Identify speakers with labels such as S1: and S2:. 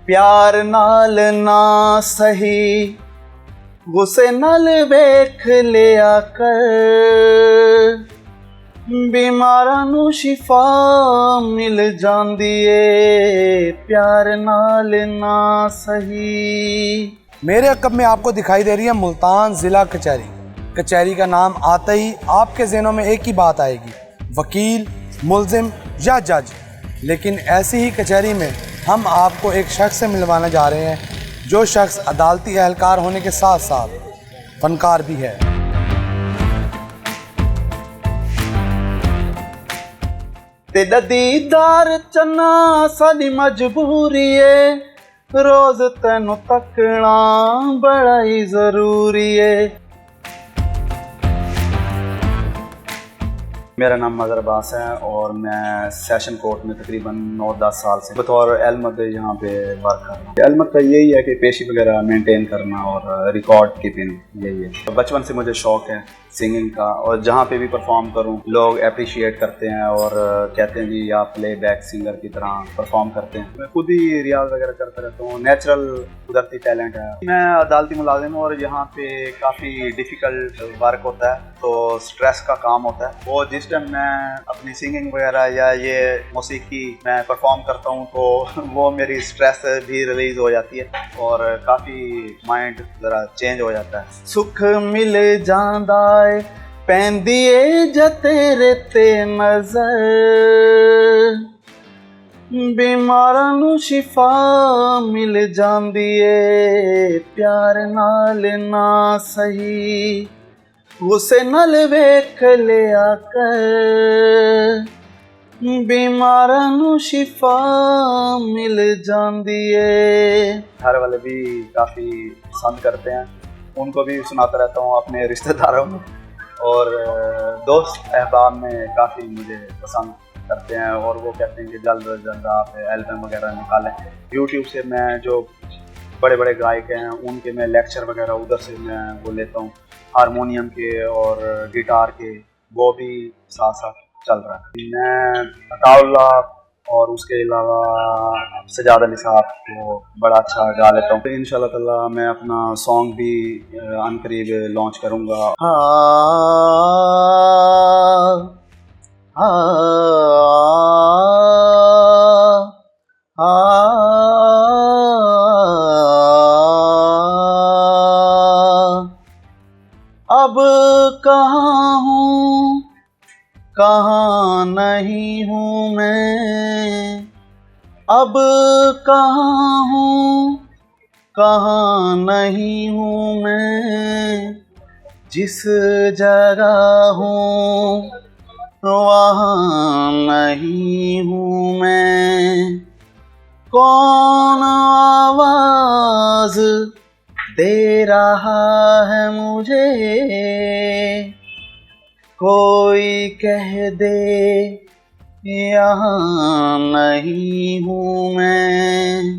S1: प्यार नाल ना सही गुस्से नाल वेख लिया कर, बीमारां नूं शिफा मिल जांदी ए प्यार नाल ना सही।
S2: मेरे अकब में आपको दिखाई दे रही है मुल्तान ज़िला कचहरी। कचहरी का नाम आते ही आपके ज़हनों में एक ही बात आएगी, वकील, मुल्जिम या जज। लेकिन ऐसी ही कचहरी में हम आपको एक शख्स से मिलवाने जा रहे हैं, जो शख्स अदालती एहलकार होने के साथ साथ फनकार भी है।
S1: तेरा दीदार चन्ना साडी मजबूरी है, रोज तैनू तकना बड़ा ही जरूरी है। मेरा नाम मज़हर अब्बास है और मैं सेशन कोर्ट में तकरीबन 9-10 साल से बतौर एलमद यहाँ पे वर्क कर रहा हूँ। एलमद का यही है कि पेशी वगैरह मेंटेन करना और रिकॉर्ड कीपिंग, यही है। तो बचपन से मुझे शौक़ है सिंगिंग का, और जहाँ पे भी परफॉर्म करूँ लोग अप्रिशिएट करते हैं और कहते हैं जी आप प्ले बैक सिंगर की तरह परफॉर्म करते हैं। मैं खुद ही रियाज वगैरह करता रहता हूँ, नेचुरल कुदरती टैलेंट है। मैं अदालती मुलाजिम हूँ और यहाँ पे काफ़ी डिफ़िकल्ट वर्क होता है, तो स्ट्रेस का काम होता है। वो जिस टाइम मैं अपनी सिंगिंग वगैरह या ये मौसीकी मैं परफॉर्म करता हूँ तो वो मेरी स्ट्रेस भी रिलीज़ हो जाती है और काफ़ी माइंड ज़रा चेंज हो जाता है। सुख मिल जांदा है पैंदी ए जा तेरे ते नज़र, बीमारां नूं शिफा मिल जांदी ए प्यार नाल ना सही गुस्से नाल वेख लिया कर, बीमारां नूं शिफा मिल जांदी है। घर वाले भी काफ़ी पसंद करते हैं, उनको भी सुनाता रहता हूँ अपने रिश्तेदारों में, और दोस्त अहबाब में काफ़ी मुझे पसंद करते हैं और वो कहते हैं कि जल्द अज जल्द आप एल्बम वगैरह निकालें। यूट्यूब से मैं जो बड़े बड़े गायक हैं उनके मैं लेक्चर वगैरह उधर से मैं वो लेता हूँ, हारमोनियम के और गिटार के, वो भी साथ साथ चल रहा है। मैं अताउल्लाह और उसके अलावा सजाद अली साहब को बड़ा अच्छा गा लेता हूँ। तो इंशाल्लाह ताला मैं अपना सॉन्ग भी अनकरीब लॉन्च करूँगा। अब कहाँ हूँ कहाँ नहीं हूँ मैं, अब कहाँ हूँ कहाँ नहीं हूँ मैं, जिस जगह हूँ वहाँ नहीं हूँ मैं। कौन आवाज़ दे रहा है मुझे, कोई कह दे यहाँ नहीं हूँ मैं।